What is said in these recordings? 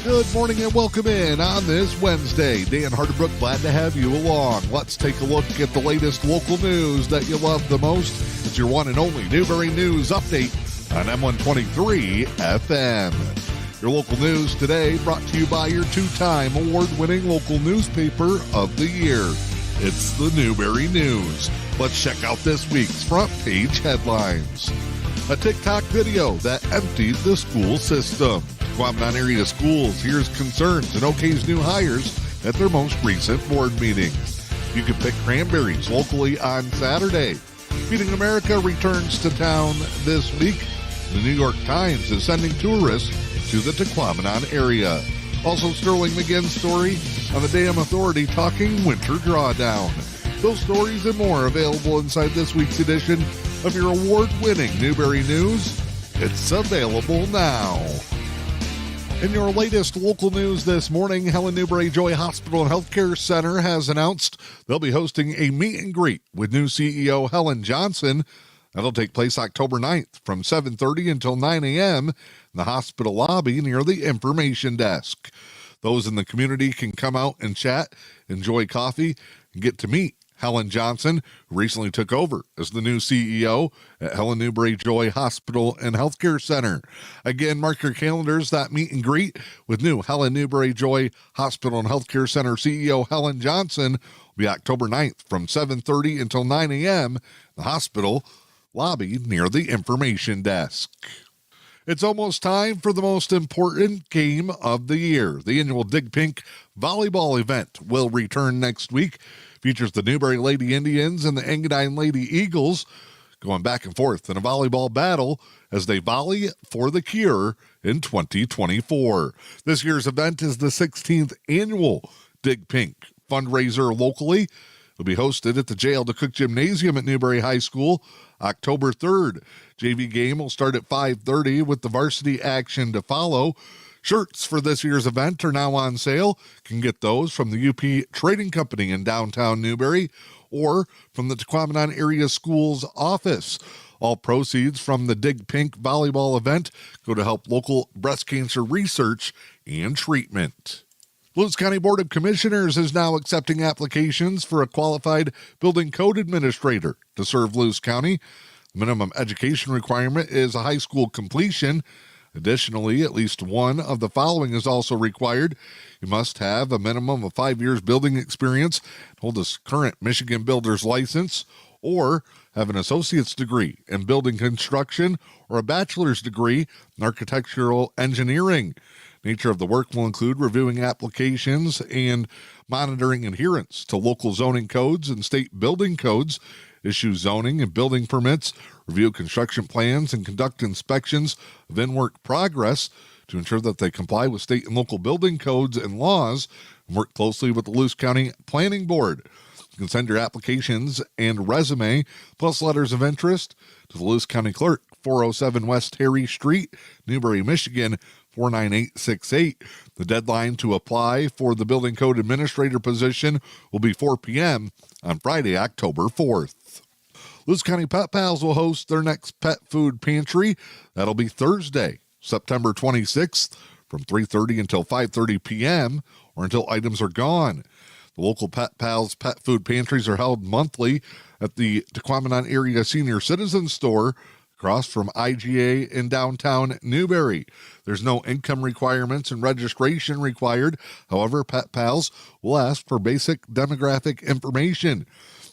Good morning and welcome in on this Wednesday. Dan Hardebrook, glad to have you along. Let's take a look at the latest local news that you love the most. It's your one and only Newberry News Update on M123 FM. Your local news today brought to you by your two-time award-winning local newspaper of the year. It's the Newberry News. Let's check out this week's front page headlines. A TikTok video that emptied the school system. Tequamanon area schools hears concerns and OK's new hires at their most recent board meeting. You can pick cranberries locally on Saturday. Feeding America returns to town this week. The New York Times is sending tourists to the Tequamanon area. Also, Sterling McGinn's story on the Dam Authority talking winter drawdown. Those stories and more available inside this week's edition of your award-winning Newberry News. It's available now. In your latest local news this morning, Helen Newberry Joy Hospital and Healthcare Center has announced they'll be hosting a meet and greet with new CEO Helen Johnson. That'll take place October 9th from 7:30 until 9 a.m. in the hospital lobby near the information desk. Those in the community can come out and chat, enjoy coffee, and get to meet Helen Johnson, who recently took over as the new CEO at Helen Newberry Joy Hospital and Healthcare Center. Again, mark your calendars. That meet and greet with new Helen Newberry Joy Hospital and Healthcare Center CEO Helen Johnson will be October 9th from 7:30 until 9 a.m. in the hospital lobby near the information desk. It's almost time for the most important game of the year. The annual Dig Pink volleyball event will return next week. Features the Newberry Lady Indians and the Engadine Lady Eagles going back and forth in a volleyball battle as they volley for the cure in 2024. This year's event is the 16th annual Dig Pink fundraiser locally. It'll be hosted at the Jail to Cook Gymnasium at Newberry High School October 3rd. JV game will start at 5:30 with the varsity action to follow. Shirts for this year's event are now on sale. You can get those from the UP Trading Company in downtown Newberry or from the Tequamanon Area Schools office. All proceeds from the Dig Pink volleyball event go to help local breast cancer research and treatment. Luce County Board of Commissioners is now accepting applications for a qualified building code administrator to serve Luce County. The minimum education requirement is a high school completion. Additionally, at least one of the following is also required. You must have a minimum of 5 years building experience, hold a current Michigan builder's license, or have an associate's degree in building construction or a bachelor's degree in architectural engineering. Nature of the work will include reviewing applications and monitoring adherence to local zoning codes and state building codes, issue zoning and building permits, review construction plans, and conduct inspections of in-work progress to ensure that they comply with state and local building codes and laws, and work closely with the Luce County Planning Board. You can send your applications and resume, plus letters of interest, to the Luce County Clerk, 407 West Harry Street, Newberry, Michigan, 49868. The deadline to apply for the building code administrator position will be 4 p.m. on Friday, October 4th. Luce County Pet Pals will host their next pet food pantry. That'll be Thursday, September 26th from 3:30 until 5:30 p.m. or until items are gone. The local Pet Pals pet food pantries are held monthly at the Tequamanon Area Senior Citizen Store across from IGA in downtown Newberry. There's no income requirements and registration required. However, Pet Pals will ask for basic demographic information.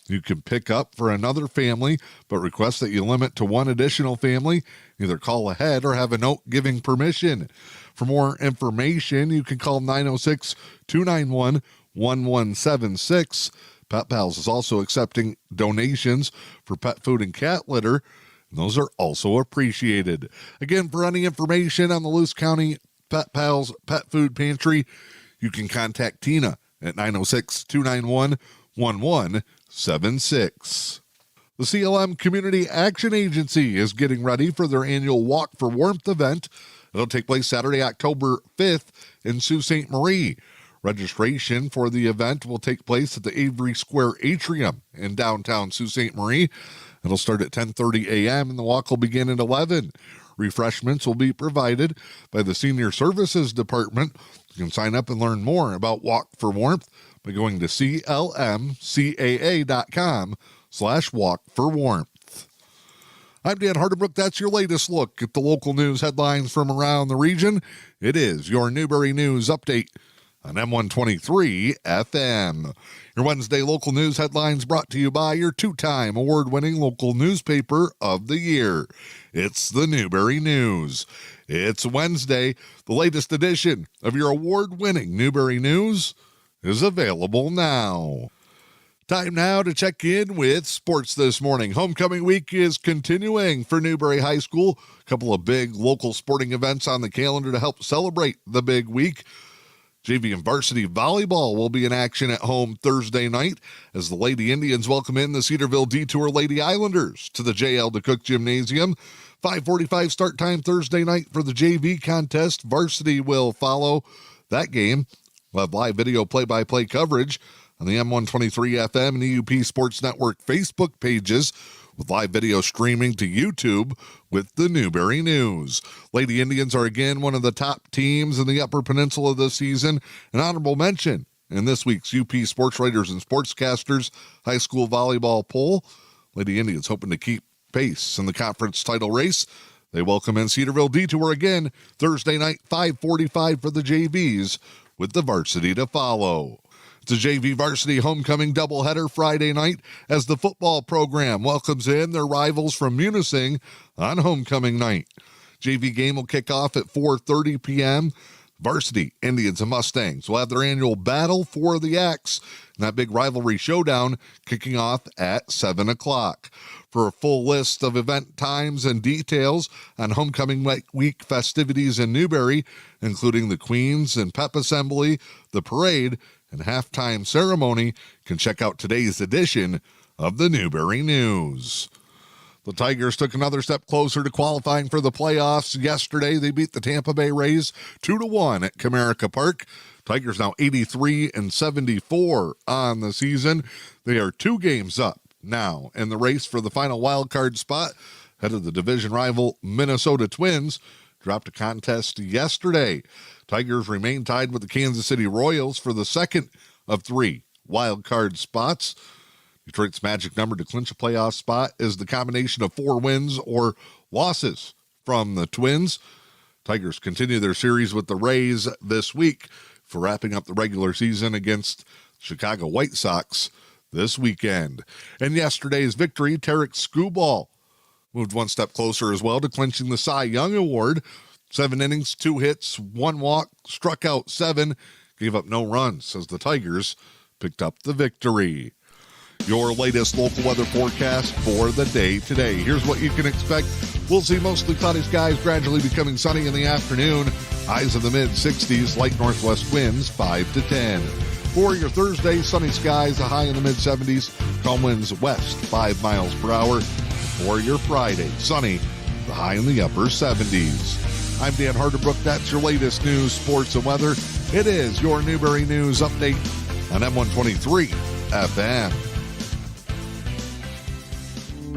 You can pick up for another family, but request that you limit to one additional family. Either call ahead or have a note giving permission. For more information, you can call 906-291-1176. Pet Pals is also accepting donations for pet food and cat litter, and those are also appreciated. Again, for any information on the Luce County Pet Pals Pet Food Pantry, you can contact Tina at 906-291-1176. The CLM Community Action Agency is getting ready for their annual Walk for Warmth event. It'll take place Saturday, October 5th in Sault Ste. Marie. Registration for the event will take place at the Avery Square Atrium in downtown Sault Ste. Marie. It'll start at 10:30 a.m. and the walk will begin at 11. Refreshments will be provided by the Senior Services Department. You can sign up and learn more about Walk for Warmth by going to clmcaa.com/walkforwarmth. I'm Dan Hardebrook. That's your latest look at the local news headlines from around the region. It is your Newberry News Update on M123 FM. Your Wednesday local news headlines brought to you by your two-time award-winning local newspaper of the year. It's the Newberry News. It's Wednesday. The latest edition of your award-winning Newberry News is available now. Time now to check in with sports this morning. Homecoming week is continuing for Newberry High School. A couple of big local sporting events on the calendar to help celebrate the big week. JV and varsity volleyball will be in action at home Thursday night as the Lady Indians welcome in the Cedarville Detour Lady Islanders to the J.L. DeCook Gymnasium. 5:45 start time Thursday night for the JV contest. Varsity will follow that game. We'll have live video play-by-play coverage on the M123 FM and EUP Sports Network Facebook pages, with live video streaming to YouTube with the Newberry News. Lady Indians are again one of the top teams in the Upper Peninsula this season. An honorable mention in this week's UP Sports Writers and Sportscasters high school volleyball poll. Lady Indians hoping to keep pace in the conference title race. They welcome in Cedarville Detour again Thursday night, 5:45 for the JVs, with the varsity to follow. It's a JV varsity homecoming doubleheader Friday night as the football program welcomes in their rivals from Munising on homecoming night. JV game will kick off at 4:30 p.m. Varsity, Indians, and Mustangs will have their annual battle for the Axe, and that big rivalry showdown kicking off at 7 o'clock. For a full list of event times and details on homecoming week festivities in Newberry, including the Queens and Pep Assembly, the parade, and halftime ceremony, can check out today's edition of the Newberry News. The Tigers took another step closer to qualifying for the playoffs yesterday. They beat the Tampa Bay Rays 2-1 at Comerica Park. Tigers now 83-74 on the season. They are 2 games up now in the race for the final wild card spot. Head of the division rival Minnesota Twins dropped a contest yesterday. Tigers remain tied with the Kansas City Royals for the second of 3 wild card spots. Detroit's magic number to clinch a playoff spot is the combination of 4 wins or losses from the Twins. Tigers continue their series with the Rays this week for wrapping up the regular season against Chicago White Sox this weekend. And yesterday's victory, Tarek Skubal moved one step closer as well to clinching the Cy Young Award. 7 innings, 2 hits, 1 walk, struck out 7, gave up no runs as the Tigers picked up the victory. Your latest local weather forecast for the day today. Here's what you can expect. We'll see mostly cloudy skies gradually becoming sunny in the afternoon. Highs in the mid-60s, light northwest winds 5 to 10. For your Thursday, sunny skies, a high in the mid-70s, calm winds west 5 miles per hour. For your Friday, sunny, the high in the upper 70s. I'm Dan Hardebrook. That's your latest news, sports, and weather. It is your Newberry News Update on M123 FM.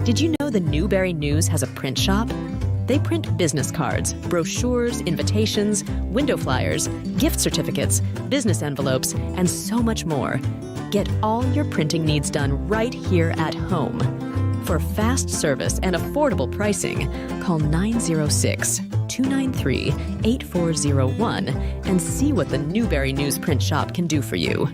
Did you know the Newberry News has a print shop? They print business cards, brochures, invitations, window flyers, gift certificates, business envelopes, and so much more. Get all your printing needs done right here at home. For fast service and affordable pricing, call 906-293-8401 and see what the Newberry News Print Shop can do for you.